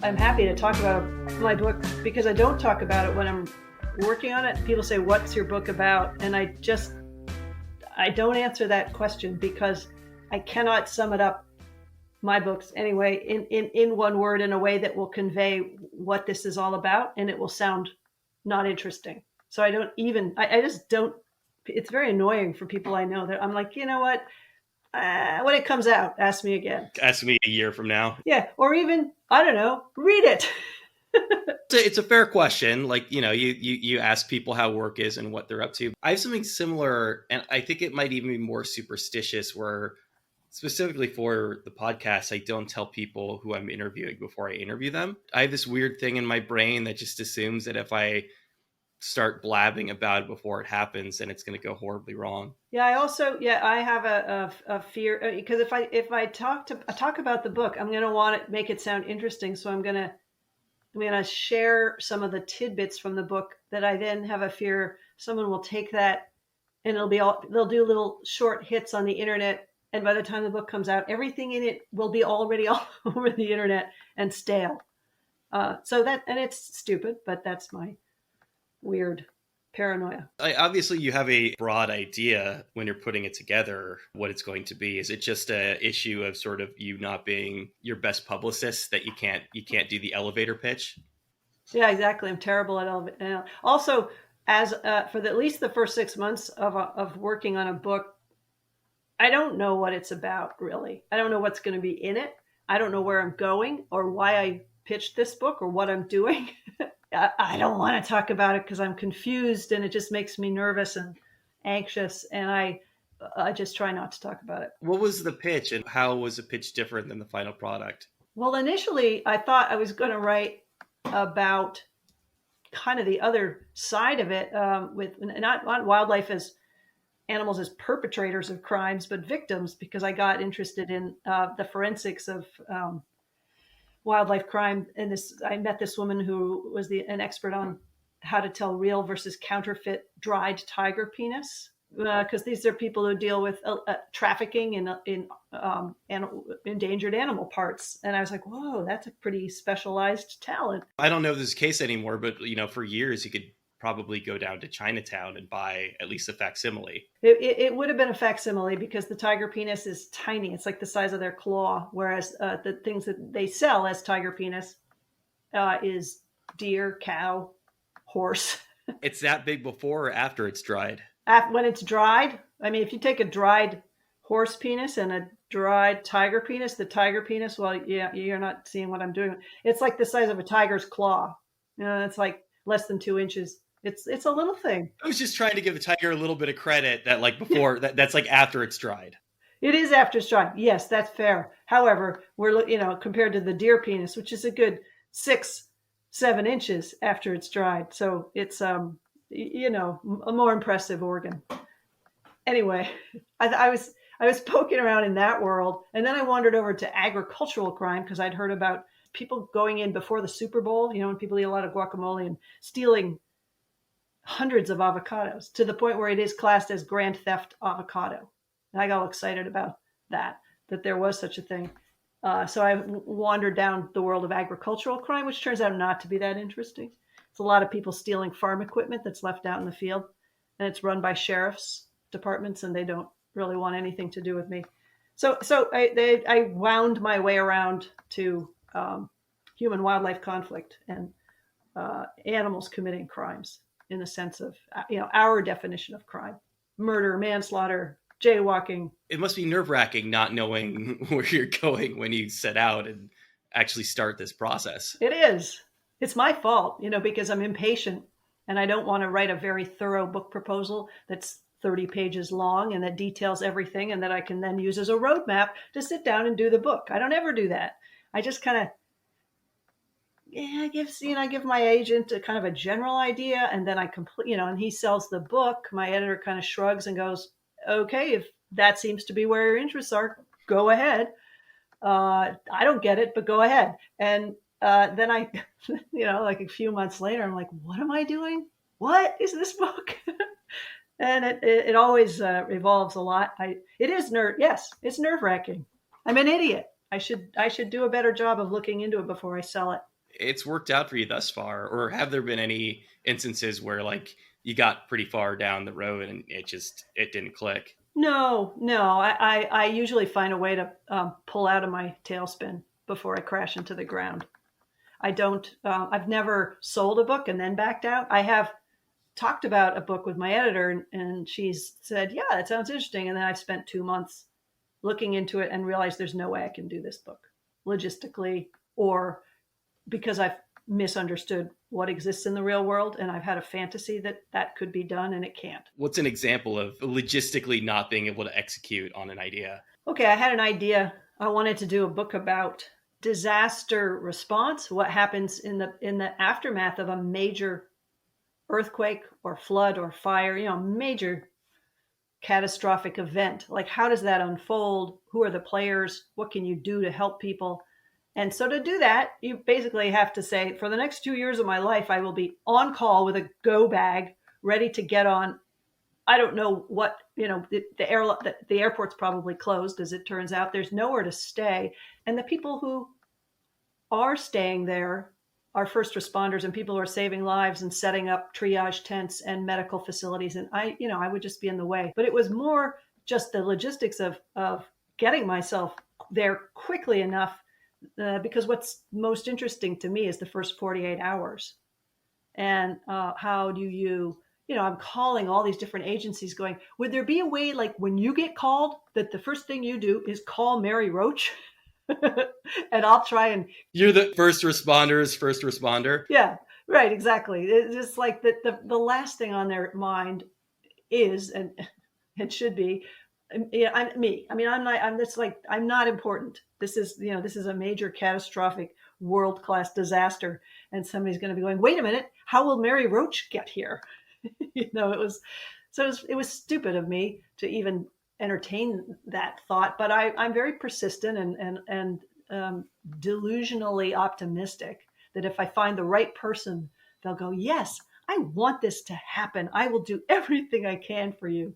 I'm happy to talk about my book because I don't talk about it when I'm working on it. People say, what's your book about? And I don't answer that question because I cannot sum it up, my books anyway, in one word, in a way that will convey what this is all about, and it will sound not interesting. So I just don't, it's very annoying for people I know that I'm like, you know what? When it comes out, ask me again. Ask me a year from now. Yeah. Or even, I don't know, read it. It's a fair question. Like, you ask people how work is and what they're up to. I have something similar, and I think it might even be more superstitious, where specifically for the podcast, I don't tell people who I'm interviewing before I interview them. I have this weird thing in my brain that just assumes that if I start blabbing about it before it happens, then it's going to go horribly wrong. Yeah, I have a fear because if I talk about the book, I'm going to want to make it sound interesting. So I'm going to share some of the tidbits from the book that I then have a fear someone will take that and they'll do little short hits on the internet. And by the time the book comes out, everything in it will be already all over the internet and stale. And it's stupid, but that's my weird paranoia. Obviously, you have a broad idea when you're putting it together what it's going to be. Is it just an issue of sort of you not being your best publicist, that you can't do the elevator pitch? Yeah, exactly. I'm terrible at elevator. Also, as for at least the first 6 months of working on a book, I don't know what it's about, really. I don't know what's going to be in it. I don't know where I'm going or why I pitched this book or what I'm doing. I don't want to talk about it because I'm confused and it just makes me nervous and anxious. And I just try not to talk about it. What was the pitch and how was the pitch different than the final product? Well, initially I thought I was going to write about kind of the other side of it, with not wildlife as animals as perpetrators of crimes, but victims, because I got interested in the forensics of wildlife crime. And I met this woman who was an expert on how to tell real versus counterfeit dried tiger penis, because these are people who deal with trafficking in endangered animal parts. And I was like, whoa, that's a pretty specialized talent. I don't know if this is the case anymore, but for years you could probably go down to Chinatown and buy at least a facsimile. It would have been a facsimile because the tiger penis is tiny. It's like the size of their claw, whereas the things that they sell as tiger penis is deer, cow, horse. It's that big before or after it's dried? When it's dried, I mean, if you take a dried horse penis and a dried tiger penis, the tiger penis, well, yeah, you're not seeing what I'm doing. It's like the size of a tiger's claw. It's like less than 2 inches. It's a little thing. I was just trying to give the tiger a little bit of credit that like before that's like after it's dried. It is after it's dried. Yes, that's fair. However, we're compared to the deer penis, which is a good 6-7 inches after it's dried. So it's a more impressive organ. Anyway, I was poking around in that world, and then I wandered over to agricultural crime because I'd heard about people going in before the Super Bowl, when people eat a lot of guacamole, and stealing hundreds of avocados to the point where it is classed as grand theft avocado. And I got all excited about that there was such a thing. So I wandered down the world of agricultural crime, which turns out not to be that interesting. It's a lot of people stealing farm equipment that's left out in the field, and it's run by sheriff's departments, and they don't really want anything to do with me. So I wound my way around to human wildlife conflict and animals committing crimes in the sense of our definition of crime: murder, manslaughter, jaywalking. It must be nerve-wracking not knowing where you're going when you set out and actually start this process. It is. It's my fault, because I'm impatient and I don't want to write a very thorough book proposal that's 30 pages long and that details everything and that I can then use as a roadmap to sit down and do the book. I don't ever do that. I just kind of, I give my agent a kind of a general idea, and then I complete, and he sells the book. My editor kind of shrugs and goes, okay, if that seems to be where your interests are, go ahead. I don't get it, but go ahead. And then I, like a few months later, I'm like, what am I doing? What is this book? And it always evolves a lot. It's nerve-wracking. I'm an idiot. I should do a better job of looking into it before I sell it. it's worked out for you thus far, or have there been any instances where like you got pretty far down the road and it didn't click? No. I usually find a way to pull out of my tailspin before I crash into the ground. I don't. I've never sold a book and then backed out. I have talked about a book with my editor, and she's said, "Yeah, that sounds interesting." And then I've spent 2 months looking into it and realized there's no way I can do this book logistically, or because I've misunderstood what exists in the real world, and I've had a fantasy that that could be done, and it can't. What's an example of logistically not being able to execute on an idea? Okay, I had an idea. I wanted to do a book about disaster response, what happens in the aftermath of a major earthquake or flood or fire, major catastrophic event. Like, how does that unfold? Who are the players? What can you do to help people? And so to do that, you basically have to say, for the next 2 years of my life, I will be on call with a go bag, ready to get on. I don't know what, the airport's probably closed, as it turns out. There's nowhere to stay. And the people who are staying there are first responders and people who are saving lives and setting up triage tents and medical facilities. And I would just be in the way. But it was more just the logistics of getting myself there quickly enough, because what's most interesting to me is the first 48 hours. And how do I'm calling all these different agencies going, would there be a way, like when you get called, that the first thing you do is call Mary Roach? And I'll try and... You're the first responder's first responder. Yeah, right, exactly. It's just like the last thing on their mind is, and it should be, I'm me. I mean, I'm not important. This is a major catastrophic world-class disaster. And somebody's going to be going, wait a minute, how will Mary Roach get here? It was stupid of me to even entertain that thought, but I'm very persistent and delusionally optimistic that if I find the right person, they'll go, yes, I want this to happen. I will do everything I can for you.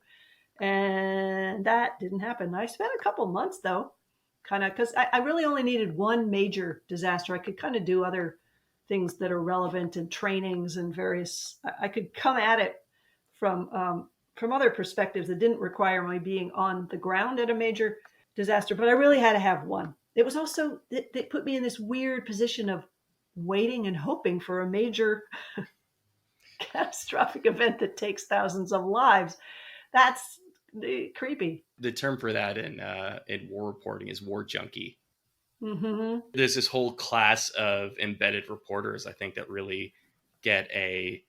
And that didn't happen. I spent a couple months though, kind of, because I really only needed one major disaster. I could kind of do other things that are relevant and trainings and various, I could come at it from other perspectives that didn't require my being on the ground at a major disaster, but I really had to have one. It was also, they put me in this weird position of waiting and hoping for a major catastrophic event that takes thousands of lives. That's creepy. The term for that in war reporting is war junkie. Mm-hmm. There's this whole class of embedded reporters, I think, that really get a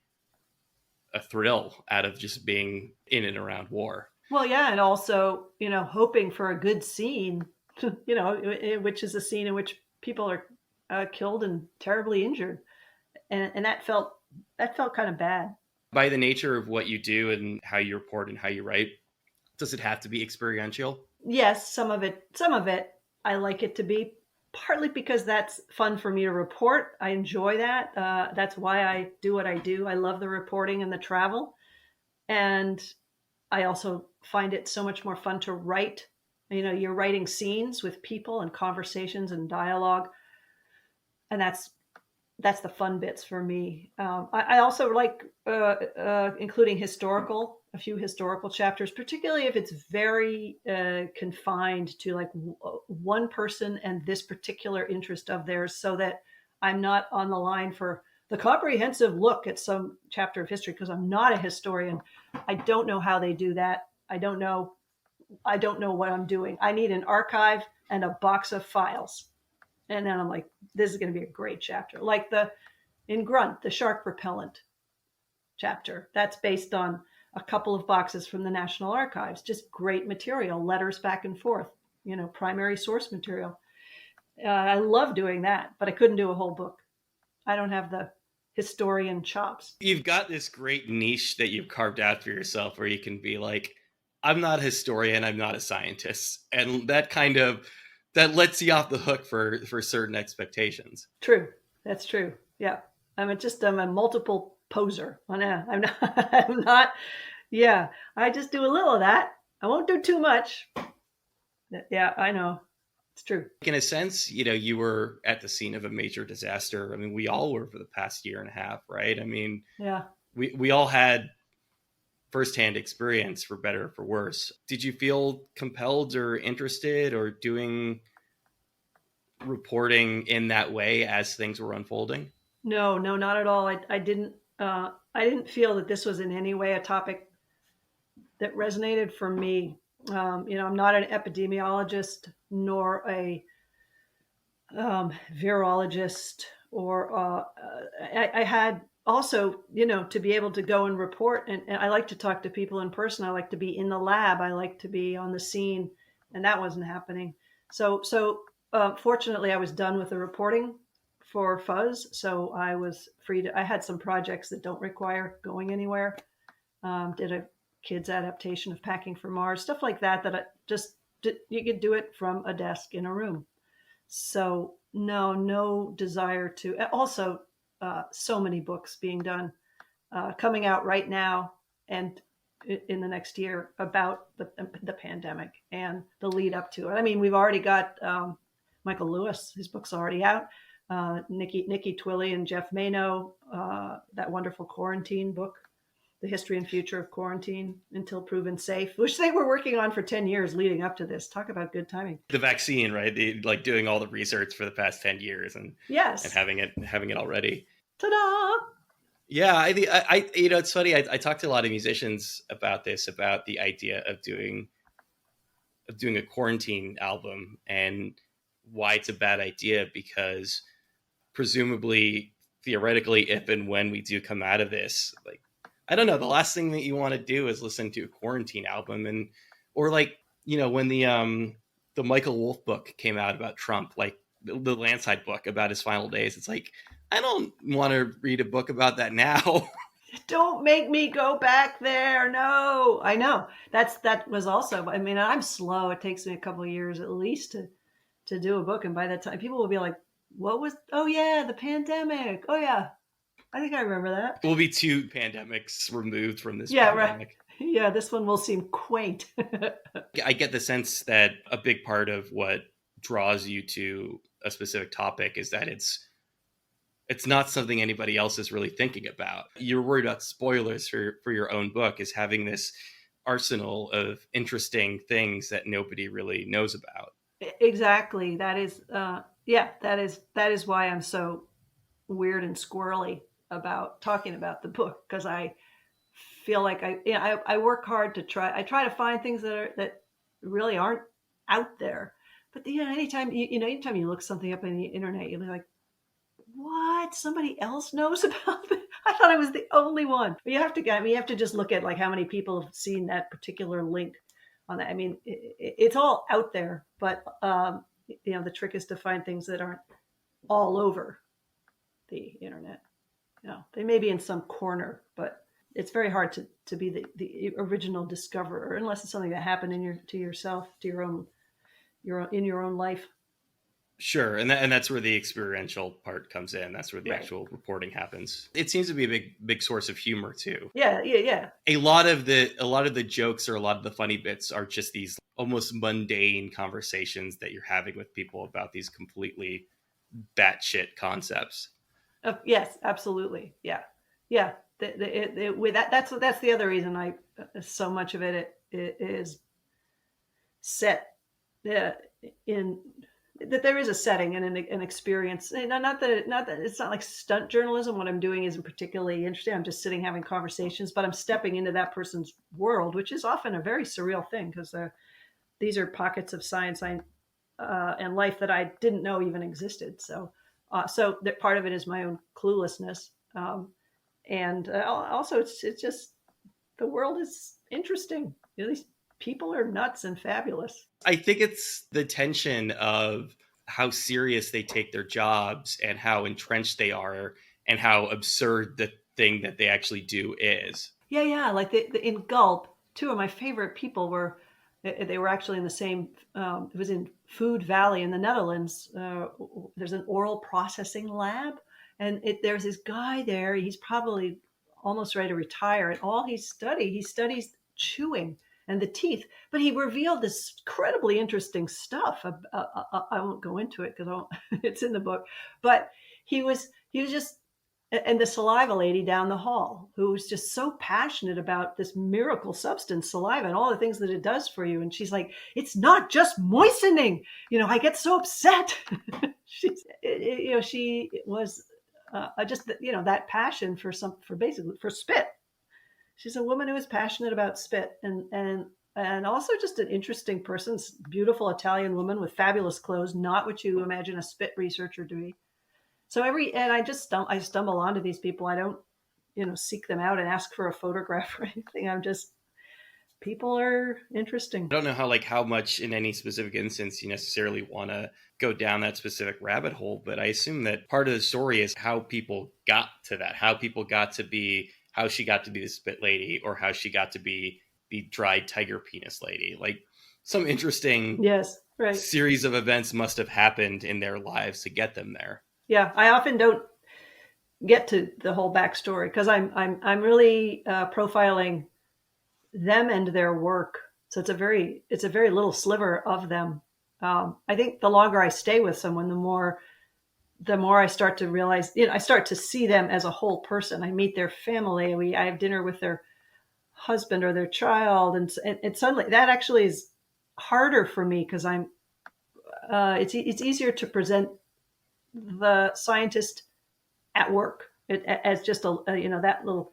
thrill out of just being in and around war. Well, yeah, and also, hoping for a good scene, which is a scene in which people are killed and terribly injured, and that felt kind of bad. By the nature of what you do and how you report and how you write, does it have to be experiential? Yes, some of it. I like it to be, partly because that's fun for me to report. I enjoy that. That's why I do what I do. I love the reporting and the travel. And I also find it so much more fun to write. You're writing scenes with people and conversations and dialogue. And that's the fun bits for me. I also like including a few historical chapters, particularly if it's very confined to like one person and this particular interest of theirs, so that I'm not on the line for the comprehensive look at some chapter of history, because I'm not a historian. I don't know how they do that. I don't know what I'm doing. I need an archive and a box of files. And then I'm like, this is going to be a great chapter. Like in Grunt, the shark repellent chapter. That's based on a couple of boxes from the National Archives. Just great material, letters back and forth, primary source material. I love doing that, but I couldn't do a whole book. I don't have the historian chops. You've got this great niche that you've carved out for yourself where you can be like, I'm not a historian, I'm not a scientist. And that lets you off the hook for certain expectations. True. That's true. Yeah. I'm a multiple poser. I'm not. Yeah. I just do a little of that. I won't do too much. Yeah, I know. It's true. In a sense, you were at the scene of a major disaster. I mean, we all were for the past year and a half, right? I mean, Yeah. we all had firsthand experience, for better or for worse. Did you feel compelled or interested or doing reporting in that way as things were unfolding? No, no, not at all. I didn't feel that this was in any way a topic that resonated for me. I'm not an epidemiologist nor a virologist, or I had also, to be able to go and report. And I like to talk to people in person. I like to be in the lab. I like to be on the scene, and that wasn't happening. So fortunately, I was done with the reporting for Fuzz, so I was free to. I had some projects that don't require going anywhere. Did a kids adaptation of Packing for Mars, stuff like that. That I just you could do it from a desk in a room. So no, no desire to. Also, so many books being done, coming out right now and in the next year about the pandemic and the lead up to it. I mean, we've already got Michael Lewis; his book's already out. Nikki Twilley and Jeff Mano, that wonderful quarantine book, The History and Future of Quarantine Until Proven Safe, which they were working on for 10 years leading up to this. Talk about good timing. The vaccine, right? Like doing all the research for the past 10 years and Yes. and having it already. Ta-da! Yeah, I it's funny. I talked to a lot of musicians about this, about the idea of doing a quarantine album and why it's a bad idea, because presumably, theoretically, if and when we do come out of this, like, I don't know, the last thing that you want to do is listen to a quarantine album. And or like, when the Michael Wolff book came out about Trump, like the Landslide book about his final days, it's like, I don't want to read a book about that now. Don't make me go back there. No, I know. That was also. I mean, I'm slow. It takes me a couple of years at least to do a book, and by that time, people will be like, "What was? Oh yeah, the pandemic. Oh yeah, I think I remember that." We'll be 2 pandemics removed from this Yeah, pandemic. right. Yeah, this one will seem quaint. I get the sense that a big part of what draws you to a specific topic is that it's not something anybody else is really thinking about. You're worried about spoilers for your own book, is having this arsenal of interesting things that nobody really knows about. Exactly. That is, that is why I'm so weird and squirrely about talking about the book, because I feel like I work hard to try to find things that really aren't out there. But anytime anytime you look something up on the internet, you're like, what? Somebody else knows about it? I thought I was the only one. But you have to just look at like how many people have seen that particular link on that. I mean, it's all out there, but the trick is to find things that aren't all over the internet. They may be in some corner, but it's very hard to be the original discoverer, unless it's something that happened in your own life. Sure, and that's where the experiential part comes in. That's where the Right. actual reporting happens. It seems to be a big source of humor too. Yeah. A lot of the jokes or a lot of the funny bits are just these almost mundane conversations that you're having with people about these completely batshit concepts. Yes, absolutely. Yeah. With that's the other reason so much of it is set in that there is a setting and an experience. And not that it's not like stunt journalism. What I'm doing isn't particularly interesting. I'm just sitting having conversations, but I'm stepping into that person's world, which is often a very surreal thing, because these are pockets of science and life that I didn't know even existed. So that part of it is my own cluelessness, and also it's just the world is interesting. These people are nuts and fabulous. I think it's the tension of how serious they take their jobs and how entrenched they are and how absurd the thing that they actually do is. Yeah. Like in Gulp, 2 of my favorite people they were actually in the same. It was in Food Valley in the Netherlands. There's an oral processing lab, and there's this guy there. He's probably almost ready to retire, and all he studies chewing. and the teeth. But he revealed this incredibly interesting stuff. I won't go into it because it's in the book. But he was just, and the saliva lady down the hall, who was just so passionate about this miracle substance, saliva, and all the things that it does for you. And she's like, it's not just moistening. I get so upset. She was just, that passion for basically for spit. She's a woman who is passionate about spit, and also just an interesting person, beautiful Italian woman with fabulous clothes, not what you imagine a spit researcher to be. So I stumble onto these people. I don't, seek them out and ask for a photograph or anything. People are interesting. I don't know how much in any specific instance you necessarily want to go down that specific rabbit hole, but I assume that part of the story is how people got to that, how she got to be the spit lady, or how she got to be the dried tiger penis lady. Like, some interesting series of events must have happened in their lives to get them there. Yeah, I often don't get to the whole backstory because I'm really profiling them and their work. So it's a very little sliver of them. I think the longer I stay with someone, the more I start to realize, I start to see them as a whole person. I meet their family. I have dinner with their husband or their child, and suddenly that actually is harder for me because it's easier to present the scientist at work as just that little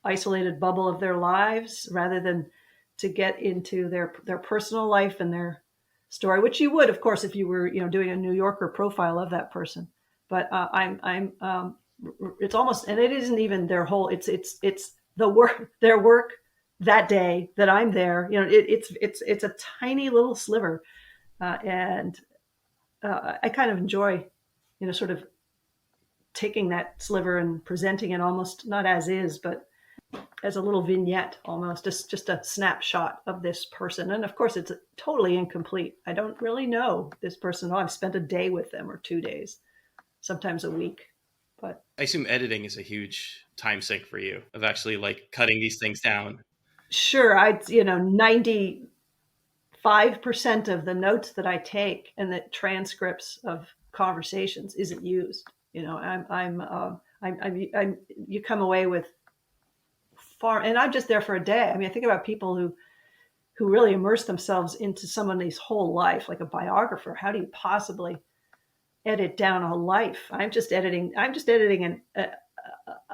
isolated bubble of their lives, rather than to get into their personal life and their story, which you would, of course, if you were doing a New Yorker profile of that person. But it's almost, and it isn't even their whole. It's the work, their work that day that I'm there. It's a tiny little sliver, and I kind of enjoy, sort of taking that sliver and presenting it almost not as is, but as a little vignette, almost just a snapshot of this person. And of course, it's totally incomplete. I don't really know this person. I've spent a day with them or 2 days, sometimes a week. But I assume editing is a huge time sink for you, of actually cutting these things down. Sure, 95% of the notes that I take and the transcripts of conversations isn't used. You come away with far, and I'm just there for a day. I think about people who really immerse themselves into somebody's whole life, like a biographer. How do you possibly edit down a life? I'm just editing a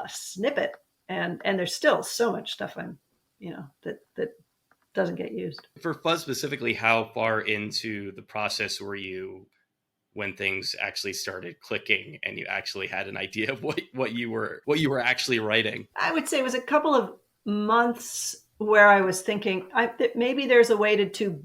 snippet, and there's still so much stuff that doesn't get used. For Fuzz specifically, how far into the process were you when things actually started clicking and you actually had an idea of what you were actually writing? I would say it was a couple of months where I was thinking that maybe there's a way to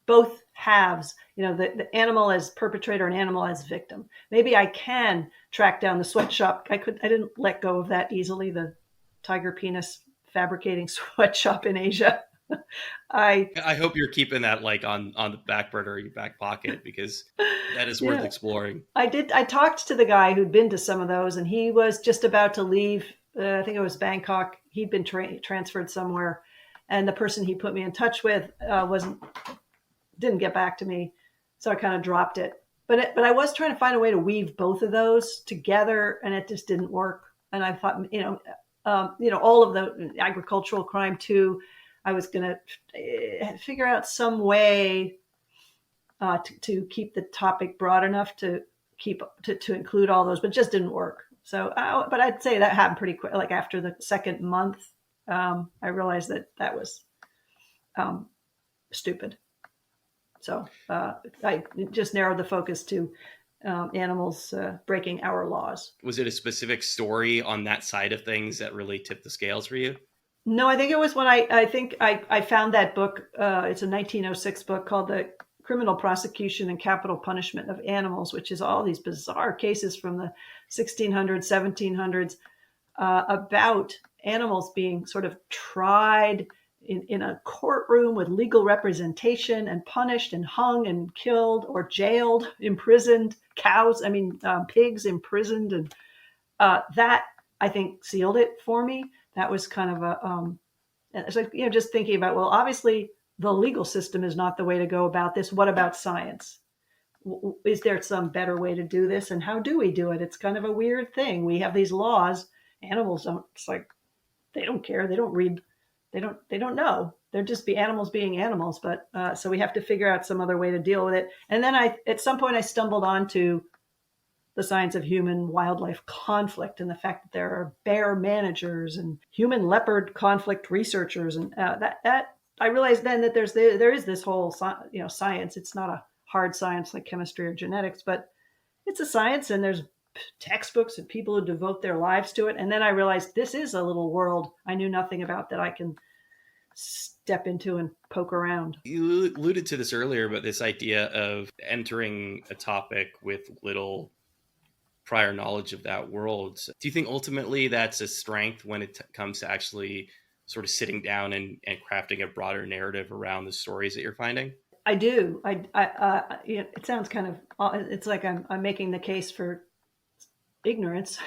both halves, the animal as perpetrator and animal as victim. Maybe I can track down the sweatshop. I didn't let go of that easily. The tiger penis fabricating sweatshop in Asia. I hope you're keeping that on the back burner or your back pocket, because that is worth exploring. I talked to the guy who'd been to some of those, and he was just about to leave. I think it was Bangkok. He'd been transferred somewhere, and the person he put me in touch with didn't get back to me, so I kind of dropped it. But I was trying to find a way to weave both of those together, and it just didn't work. And I thought, all of the agricultural crime too. I was going to figure out some way to keep the topic broad enough to include all those, but it just didn't work. So, but I'd say that happened pretty quick. Like after the second month, I realized that was stupid. So I just narrowed the focus to animals breaking our laws. Was it a specific story on that side of things that really tipped the scales for you? No, I think it was when I found that book. It's a 1906 book called The Criminal Prosecution and Capital Punishment of Animals, which is all these bizarre cases from the 1600s, 1700s about animals being sort of tried in a courtroom with legal representation and punished and hung and killed or jailed, imprisoned, pigs imprisoned. And that, I think, sealed it for me. That was kind of And it's like, just thinking about, well, obviously the legal system is not the way to go about this. What about science? Is there some better way to do this? And how do we do it? It's kind of a weird thing. We have these laws. Animals don't, it's like, they don't care. They don't read. They don't know. They're just animals being animals. But so we have to figure out some other way to deal with it. And then at some point I stumbled onto the science of human wildlife conflict and the fact that there are bear managers and human leopard conflict researchers. And that I realized then that there is this whole, science. It's not a hard science like chemistry or genetics, but it's a science, and there's textbooks and people who devote their lives to it. And then I realized this is a little world I knew nothing about that I can step into and poke around. You alluded to this earlier, but this idea of entering a topic with little prior knowledge of that world. Do you think ultimately that's a strength when it comes to actually sort of sitting down and crafting a broader narrative around the stories that you're finding? I do. It sounds kind of, it's like I'm making the case for ignorance,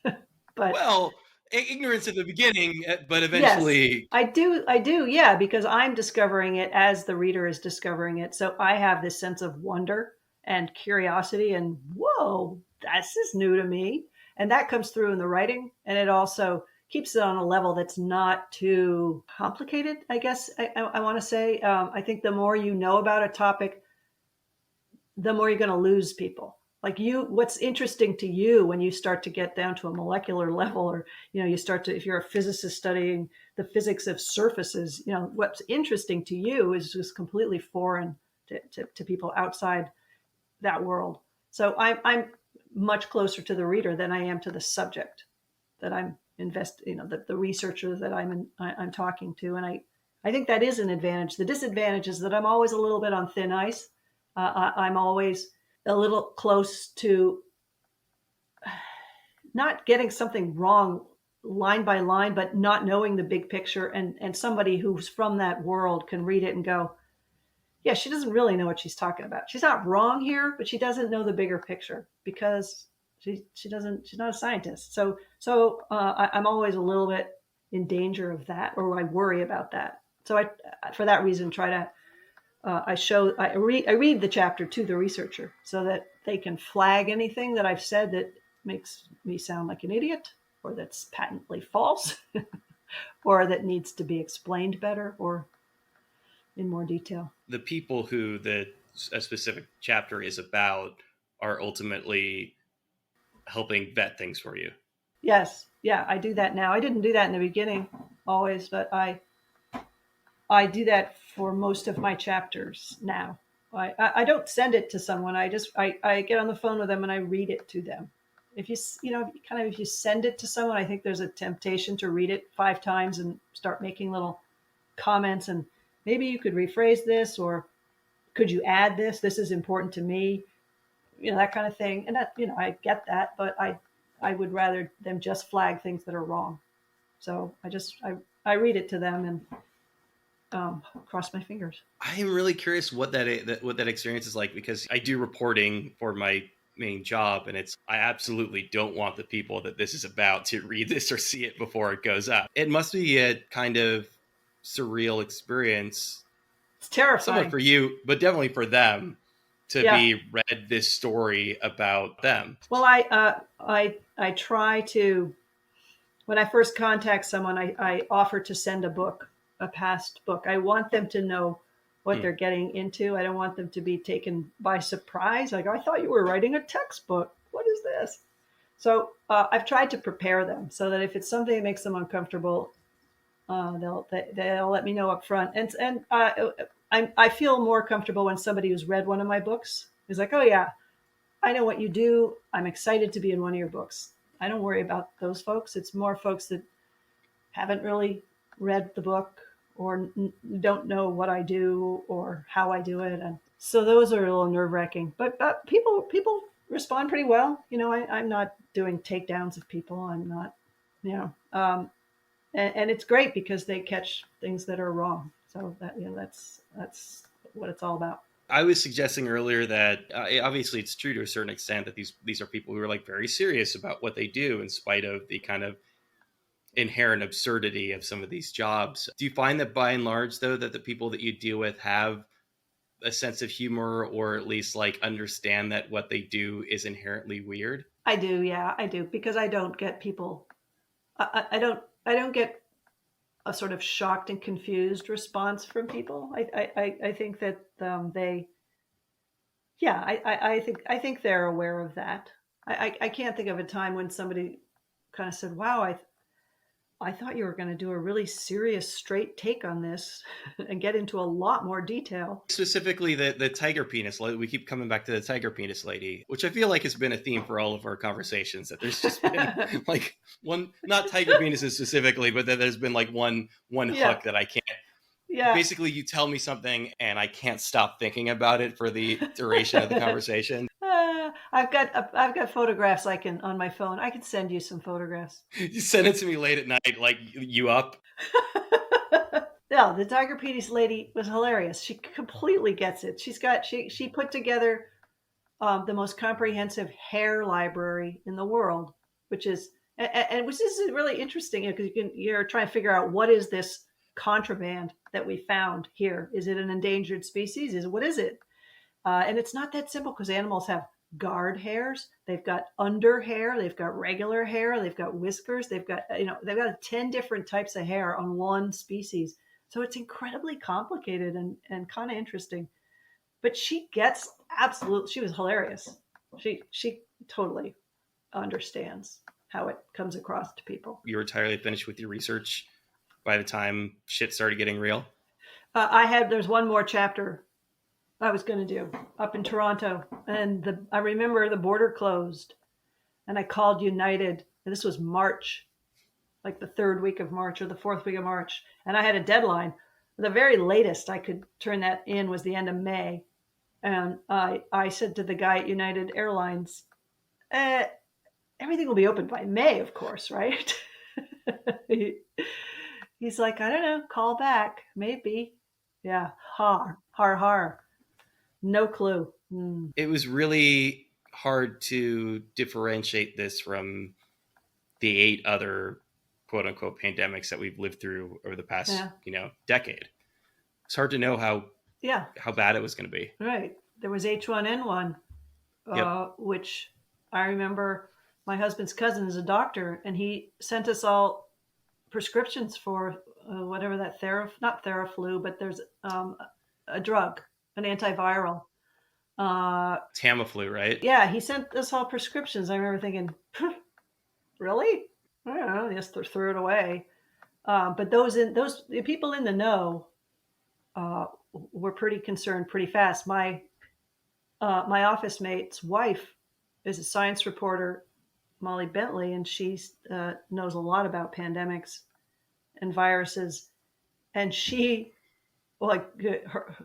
but well, ignorance at the beginning, but eventually, yes, I do, yeah, because I'm discovering it as the reader is discovering it. So I have this sense of wonder and curiosity, and whoa, this is new to me, and that comes through in the writing, and it also keeps it on a level that's not too complicated, I guess I want to say. I think the more you know about a topic, the more you're going to lose people. Like what's interesting to you when you start to get down to a molecular level, or, you start to, if you're a physicist studying the physics of surfaces, what's interesting to you is just completely foreign to people outside that world. So I'm much closer to the reader than I am to the subject that I'm the researcher that I'm talking to. And I think that is an advantage. The disadvantage is that I'm always a little bit on thin ice. I'm always a little close to not getting something wrong line by line, but not knowing the big picture. And somebody who's from that world can read it and go, yeah, she doesn't really know what she's talking about. She's not wrong here, but she doesn't know the bigger picture because she's not a scientist. So I'm always a little bit in danger of that, or I worry about that. So I, for that reason, try to, I read the chapter to the researcher so that they can flag anything that I've said that makes me sound like an idiot, or that's patently false, or that needs to be explained better or in more detail. The people who a specific chapter is about are ultimately helping vet things for you. Yes. Yeah, I do that now. I didn't do that in the beginning always, but I do that for most of my chapters now. I don't send it to someone. I get on the phone with them and I read it to them. If you send it to someone, I think there's a temptation to read it 5 times and start making little comments, and maybe you could rephrase this, or could you add this? This is important to me, that kind of thing. And that, I get that, but I would rather them just flag things that are wrong. So I read it to them and cross my fingers. I'm really curious what that experience is like, because I do reporting for my main job, and I absolutely don't want the people that this is about to read this or see it before it goes up. It must be a kind of surreal experience. It's terrifying. Somewhat for you, but definitely for them to be read this story about them. Well, I try to, when I first contact someone, I offer to send a past book. I want them to know what they're getting into. I don't want them to be taken by surprise. Like, I thought you were writing a textbook. What is this? So I've tried to prepare them so that if it's something that makes them uncomfortable, they'll let me know up front. And I feel more comfortable when somebody who's read one of my books is like, oh yeah, I know what you do. I'm excited to be in one of your books. I don't worry about those folks. It's more folks that haven't really read the book or don't know what I do or how I do it. And so those are a little nerve-wracking, but people respond pretty well. I'm not doing takedowns of people. I'm not, and it's great because they catch things that are wrong. So that's what it's all about. I was suggesting earlier that obviously it's true to a certain extent that these are people who are like very serious about what they do, in spite of the kind of inherent absurdity of some of these jobs. Do you find that by and large, though, that the people that you deal with have a sense of humor, or at least like understand that what they do is inherently weird? I do, yeah, I do, because I don't get people. I don't get a sort of shocked and confused response from people. I think that they, yeah, I think they're aware of that. I can't think of a time when somebody kind of said, "Wow, I thought you were going to do a really serious, straight take on this and get into a lot more detail." Specifically, the tiger penis. We keep coming back to the tiger penis lady, which I feel like has been a theme for all of our conversations. That there's just been like one, not tiger penises specifically, but that there's been like one Yeah. hook that I can't. Yeah. Basically, you tell me something and I can't stop thinking about it for the duration of the conversation. I've got photographs I can on my phone. I can send you some photographs. You send it to me late at night, like you up. Yeah, the tiger penis lady was hilarious. She completely gets it. She put together the most comprehensive hair library in the world, which is and which is really interesting because you're trying to figure out what is this contraband that we found here. Is it an endangered species? What is it? And it's not that simple because animals have guard hairs, they've got under hair, they've got regular hair, they've got whiskers, they've got they've got 10 different types of hair on one species. So it's incredibly complicated and kind of interesting. But she gets absolute. She was hilarious. She totally understands how it comes across to people. You were entirely finished with your research by the time shit started getting real? There's one more chapter I was going to do up in Toronto, and I remember the border closed, and I called United, and this was March, like the third week of March or the fourth week of March, and I had a deadline. The very latest I could turn that in was the end of May, and I said to the guy at United Airlines, everything will be open by May, of course, right? He's like, I don't know, call back, maybe. Yeah, har. No clue. It was really hard to differentiate this from the 8 other quote unquote pandemics that we've lived through over the past, decade. It's hard to know how bad it was going to be. Right. There was H1N1, which I remember my husband's cousin is a doctor, and he sent us all prescriptions for whatever that not Theraflu, but there's a drug, an antiviral. Tamiflu, right? Yeah, he sent us all prescriptions. I remember thinking, really? I don't know, just threw it away. But those people in the know were pretty concerned pretty fast. My office mate's wife is a science reporter, Molly Bentley, and she knows a lot about pandemics and viruses. And she, like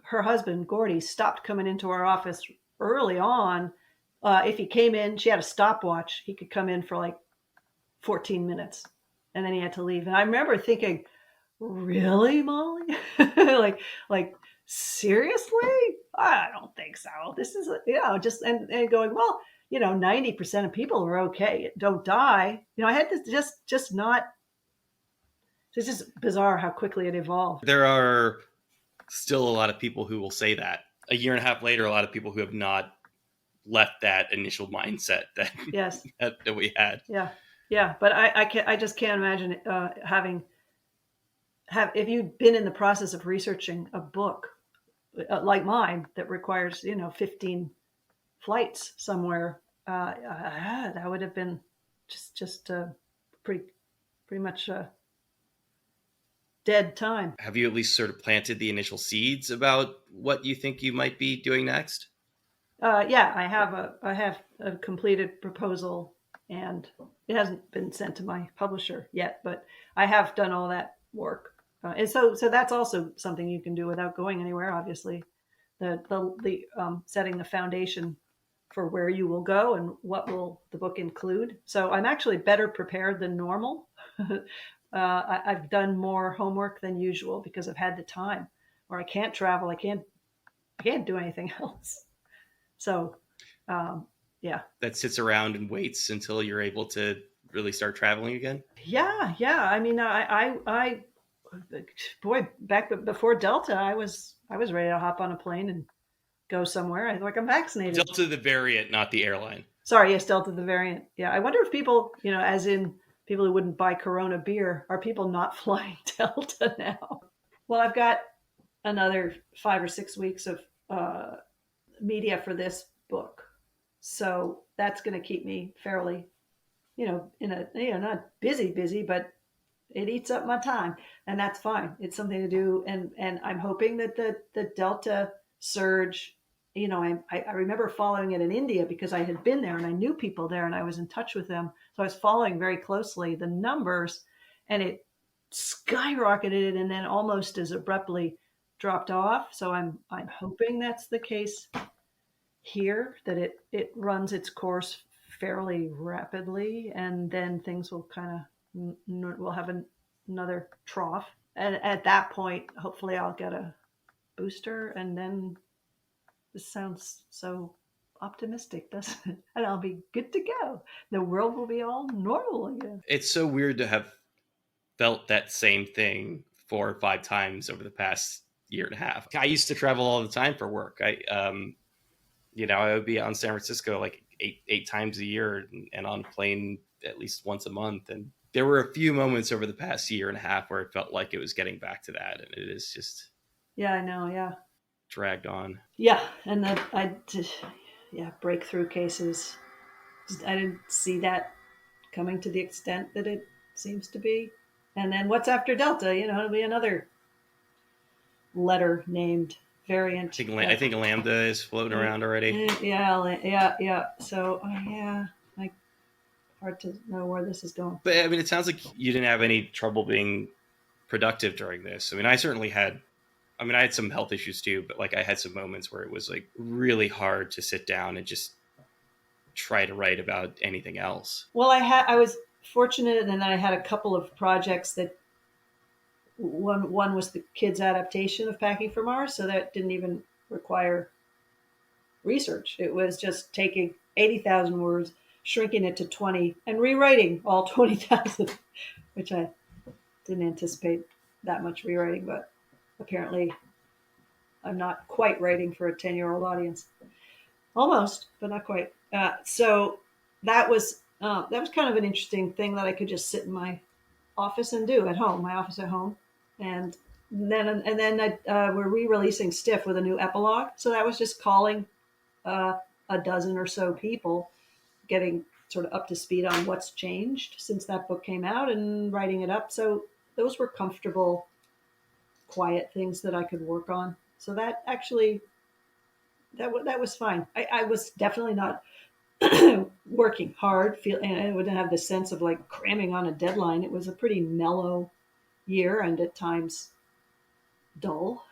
her husband, Gordy, stopped coming into our office early on. If he came in, she had a stopwatch. He could come in for like 14 minutes and then he had to leave. And I remember thinking, really, Molly? like seriously? I don't think so. This is, just, and going, well, 90% of people are okay. Don't die. I had to just not, it's just bizarre how quickly it evolved. There are still a lot of people who will say that. A year and a half later, a lot of people who have not left that initial mindset that yes that we had. Yeah, but I just can't imagine if you've been in the process of researching a book like mine that requires 15 flights somewhere, that would have been just pretty much dead time. Have you at least sort of planted the initial seeds about what you think you might be doing next? Yeah, I have a completed proposal, and it hasn't been sent to my publisher yet, but I have done all that work. And so that's also something you can do without going anywhere, obviously. The setting the foundation for where you will go and what will the book include. So I'm actually better prepared than normal. I've done more homework than usual because I've had the time, or I can't travel. I can't do anything else. So, yeah. That sits around and waits until you're able to really start traveling again? Yeah, yeah. I mean, boy, back before Delta, I was ready to hop on a plane and go somewhere. I like I'm vaccinated. Delta the variant, not the airline. Sorry, yes, Delta the variant. Yeah, I wonder if people, as in people who wouldn't buy Corona beer, are people not flying Delta now? Well, I've got another 5 or 6 weeks of media for this book, so that's going to keep me fairly, in a not busy, but it eats up my time, and that's fine. It's something to do, and I'm hoping that the Delta surge. I remember following it in India because I had been there and I knew people there and I was in touch with them. So I was following very closely the numbers, and it skyrocketed and then almost as abruptly dropped off. So I'm hoping that's the case here, that it runs its course fairly rapidly, and then things will kind of we'll have another trough, and at that point hopefully I'll get a booster, and then this sounds so optimistic, doesn't it? And I'll be good to go. The world will be all normal again. It's so weird to have felt that same thing 4 or 5 times over the past year and a half. I used to travel all the time for work. I would be on San Francisco like eight times a year and on a plane at least once a month. And there were a few moments over the past year and a half where it felt like it was getting back to that. And it is just. Yeah, I know. Yeah. Dragged on. Yeah. And breakthrough cases. I didn't see that coming to the extent that it seems to be. And then what's after Delta? It'll be another letter named variant. I think Lambda is floating around already. Yeah. So, hard to know where this is going. But I mean, it sounds like you didn't have any trouble being productive during this. I mean, I certainly had. I mean, I had some health issues too, but like I had some moments where it was like really hard to sit down and just try to write about anything else. Well, I was fortunate, and then I had a couple of projects that one was the kids' adaptation of Packing for Mars, so that didn't even require research. It was just taking 80,000 words, shrinking it to 20, and rewriting all 20,000, which I didn't anticipate that much rewriting, but apparently I'm not quite writing for a 10-year-old audience. Almost, but not quite. So that was kind of an interesting thing that I could just sit in my office and do at home, my office at home. And then we're re-releasing Stiff with a new epilogue. So that was just calling a dozen or so people, getting sort of up to speed on what's changed since that book came out and writing it up. So those were comfortable, quiet things that I could work on. So that actually, that was fine. I was definitely not working hard, and I wouldn't have the sense of like cramming on a deadline. It was a pretty mellow year and at times dull.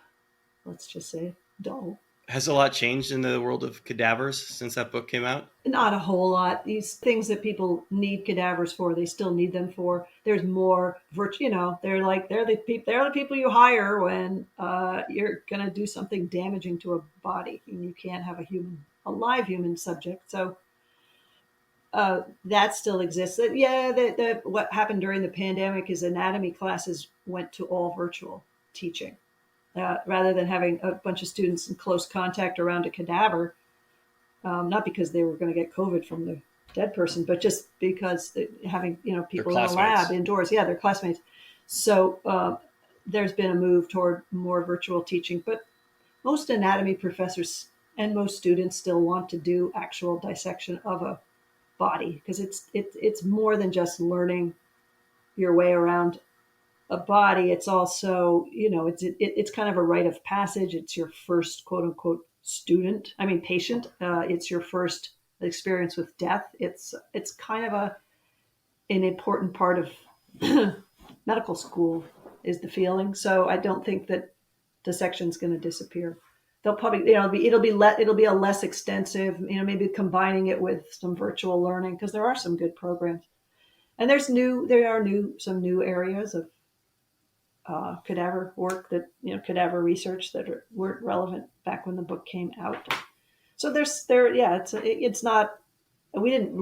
Let's just say dull. Has a lot changed in the world of cadavers since that book came out? Not a whole lot. These things that people need cadavers for, they still need them for. There's more virtue. They're the people you hire when you're going to do something damaging to a body, and you can't have a live human subject. So that still exists. What happened during the pandemic is anatomy classes went to all virtual teaching. Rather than having a bunch of students in close contact around a cadaver, not because they were going to get COVID from the dead person, but just because having people in a lab indoors, they're classmates. So there's been a move toward more virtual teaching, but most anatomy professors and most students still want to do actual dissection of a body, because it's more than just learning your way around a body. It's also, it's kind of a rite of passage. It's your first quote unquote patient. It's your first experience with death. It's kind of an important part of medical school, is the feeling. So I don't think that dissection is going to disappear. They'll probably, it'll be a less extensive, maybe combining it with some virtual learning, because there are some good programs, and there are some new areas of cadaver work cadaver research that weren't relevant back when the book came out. So it's not, we didn't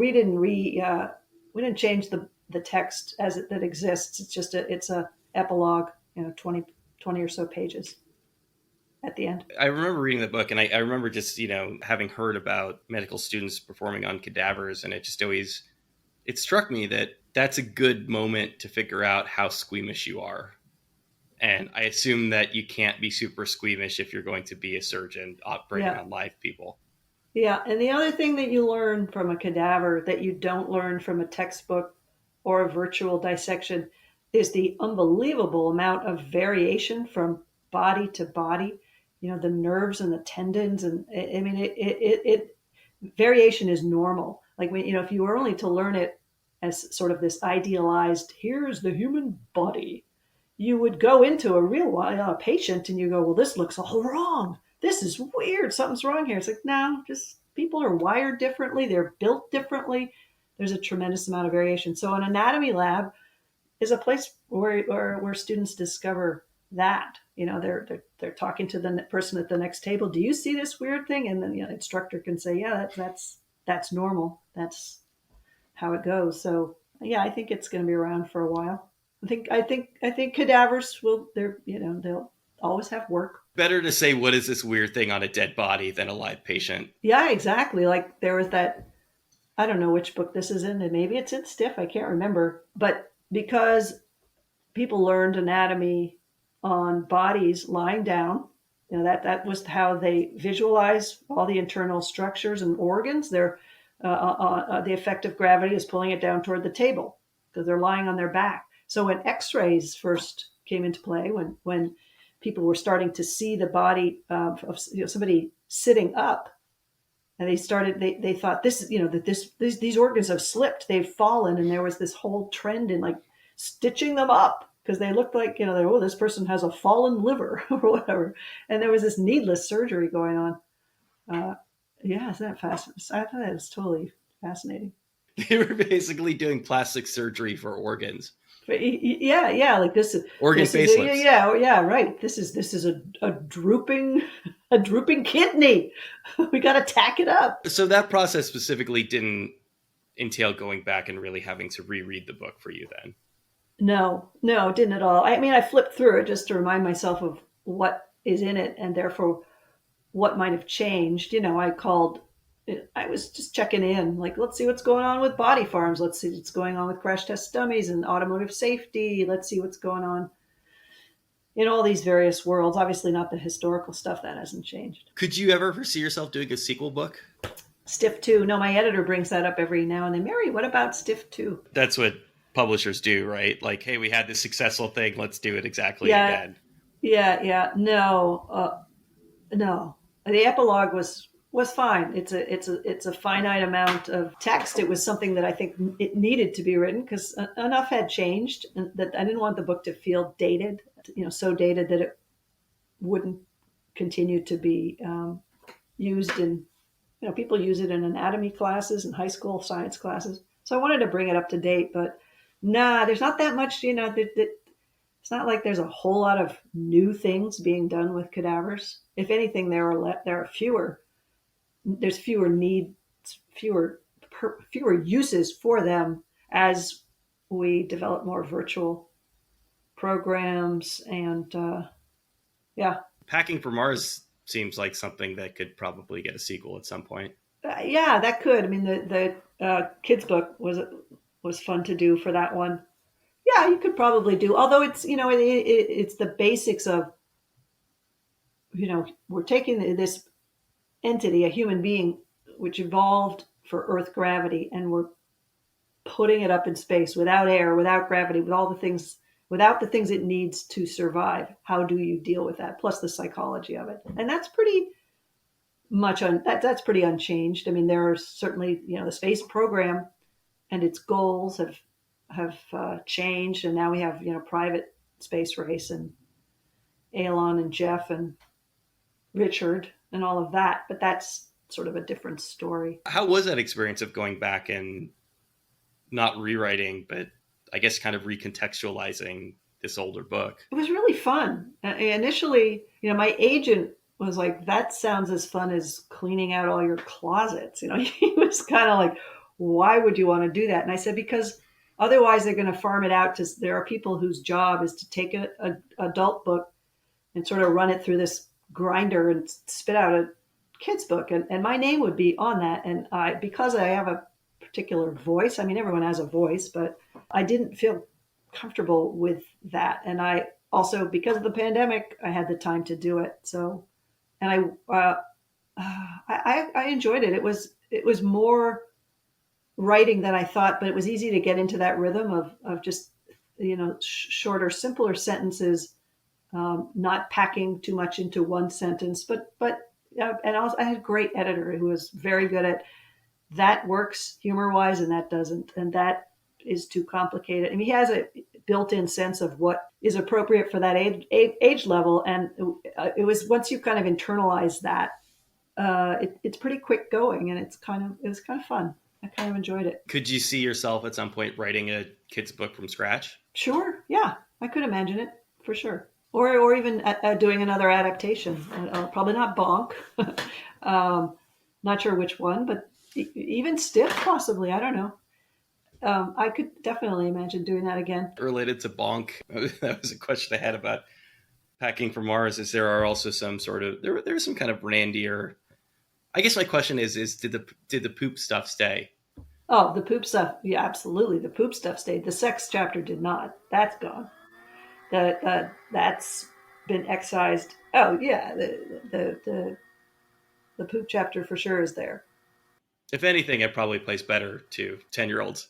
change the the text that exists. It's a epilogue, 20 or so pages at the end. I remember reading the book, and I remember just, having heard about medical students performing on cadavers, and it struck me that that's a good moment to figure out how squeamish you are. And I assume that you can't be super squeamish if you're going to be a surgeon operating on live people. Yeah, and the other thing that you learn from a cadaver that you don't learn from a textbook or a virtual dissection is the unbelievable amount of variation from body to body. The nerves and the tendons, and I mean, it variation is normal. Like if you were only to learn it as sort of this idealized, here's the human body, you would go into a real patient and you go, well, this looks all wrong. This is weird. Something's wrong here. It's like, no, just people are wired differently. They're built differently. There's a tremendous amount of variation. So an anatomy lab is a place where students discover that. They're talking to the person at the next table. Do you see this weird thing? And then the instructor can say, yeah, that's normal. That's how it goes. So yeah, I think it's going to be around for a while. I think cadavers they'll always have work. Better to say, what is this weird thing on a dead body than a live patient? Yeah, exactly. Like there was that, I don't know which book this is in, and maybe it's in Stiff, I can't remember. But because people learned anatomy on bodies lying down, that was how they visualize all the internal structures and organs. The effect of gravity is pulling it down toward the table because they're lying on their back. So when X-rays first came into play, when people were starting to see the body of somebody sitting up, and they thought these organs have slipped, they've fallen, and there was this whole trend in like stitching them up because they looked like this person has a fallen liver or whatever, and there was this needless surgery going on. Isn't that fascinating? I thought that was totally fascinating. They were basically doing plastic surgery for organs. Yeah, like this is organ facelifts. Yeah, right. This is a drooping kidney. We got to tack it up. So that process specifically didn't entail going back and really having to reread the book for you then? No, it didn't at all. I mean, I flipped through it just to remind myself of what is in it and therefore what might have changed. I was just checking in, like, let's see what's going on with body farms. Let's see what's going on with crash test dummies and automotive safety. Let's see what's going on in all these various worlds. Obviously not the historical stuff, that hasn't changed. Could you ever foresee yourself doing a sequel book? Stiff 2. No, my editor brings that up every now and then. Mary, what about Stiff 2? That's what publishers do, right? Like, hey, we had this successful thing. Let's do it exactly again. Yeah. No. The epilogue was fine. It's a finite amount of text. It was something that I think it needed to be written because enough had changed, and that I didn't want the book to feel dated, so dated that it wouldn't continue to be used in, people use it in anatomy classes and high school science classes. So I wanted to bring it up to date, but there's not that much, it's not like there's a whole lot of new things being done with cadavers. If anything, there are fewer. There's fewer needs, fewer uses for them as we develop more virtual programs. And Packing for Mars seems like something that could probably get a sequel at some point. That could. I mean, the kids book was fun to do for that one. Yeah, you could probably do. Although it's it's the basics of we're taking this entity, a human being, which evolved for Earth gravity, and we're putting it up in space without air, without gravity, with all the things, without the things it needs to survive. How do you deal with that? Plus the psychology of it, and that's pretty much that's pretty unchanged. I mean, there are certainly the space program and its goals have changed, and now we have private space race and Elon and Jeff and Richard and all of that, but that's sort of a different story. How was that experience of going back and not rewriting, but I guess kind of recontextualizing this older book? It was really fun. Initially, my agent was like, that sounds as fun as cleaning out all your closets. He was kind of like, why would you want to do that? And I said, because Otherwise, they're going to farm it out to. There are people whose job is to take a adult book and sort of run it through this grinder and spit out a kid's book, and my name would be on that. And because I have a particular voice, I mean, everyone has a voice, but I didn't feel comfortable with that. And I also, because of the pandemic, I had the time to do it. So, and I enjoyed it. It was more writing than I thought, but it was easy to get into that rhythm of just, shorter, simpler sentences, not packing too much into one sentence, and also I had a great editor who was very good at that works humor wise and that doesn't, and that is too complicated. I mean, he has a built-in sense of what is appropriate for that age level, and it was once you kind of internalize that, it's pretty quick going, and it was kind of fun. I kind of enjoyed it. Could you see yourself at some point writing a kid's book from scratch? Sure, yeah, I could imagine it for sure. Or even doing another adaptation. Probably not Bonk. Not sure which one, but even Stiff, possibly. I don't know. I could definitely imagine doing that again. Related to Bonk, that was a question I had about Packing for Mars. Is there are also some sort of there's some kind of brandier. I guess my question is did the poop stuff stay? Oh, the poop stuff. Yeah, absolutely. The poop stuff stayed. The sex chapter did not. That's gone. That's been excised. Oh yeah, the poop chapter for sure is there. If anything, it probably plays better to 10-year-olds.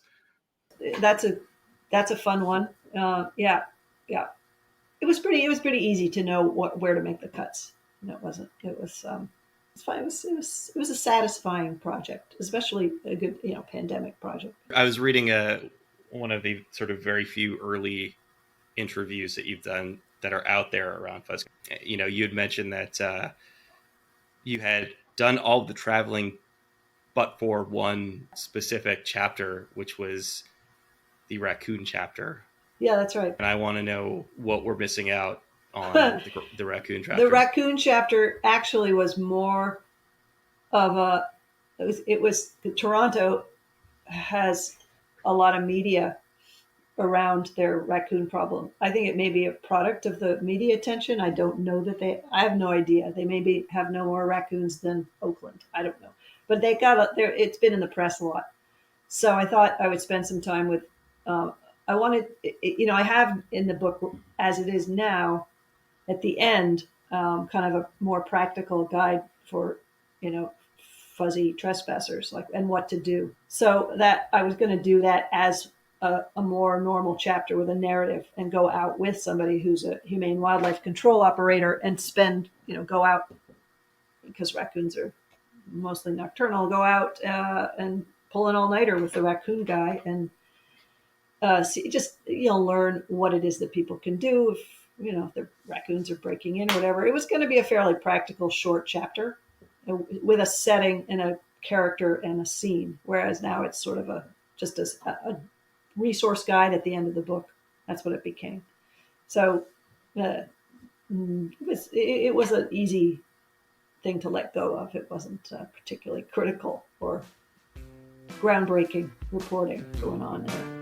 That's a fun one. Yeah. It was pretty easy to know where to make the cuts. And it wasn't. It was fine. It was a satisfying project, especially a good pandemic project. I was reading one of the sort of very few early interviews that you've done that are out there around Fuzz. You had mentioned that you had done all the traveling but for one specific chapter, which was the Raccoon Chapter. Yeah, that's right. And I want to know what we're missing out on the Raccoon Chapter. The Raccoon Chapter actually was more of it was Toronto has a lot of media around their raccoon problem. I think it may be a product of the media attention. I don't know I have no idea. They maybe have no more raccoons than Oakland. I don't know. But they got it's been in the press a lot. So I thought I would spend some time with, I wanted, I have in the book as it is now, at the end, kind of a more practical guide for, fuzzy trespassers, and what to do. So that I was going to do that as a more normal chapter with a narrative and go out with somebody who's a humane wildlife control operator and go out because raccoons are mostly nocturnal, go out and pull an all-nighter with the raccoon guy and learn what it is that people can do if the raccoons are breaking in or whatever. It was going to be a fairly practical short chapter with a setting and a character and a scene, whereas now it's sort of a resource guide at the end of the book. That's what it became. So it was an easy thing to let go of. It wasn't particularly critical or groundbreaking reporting going on there.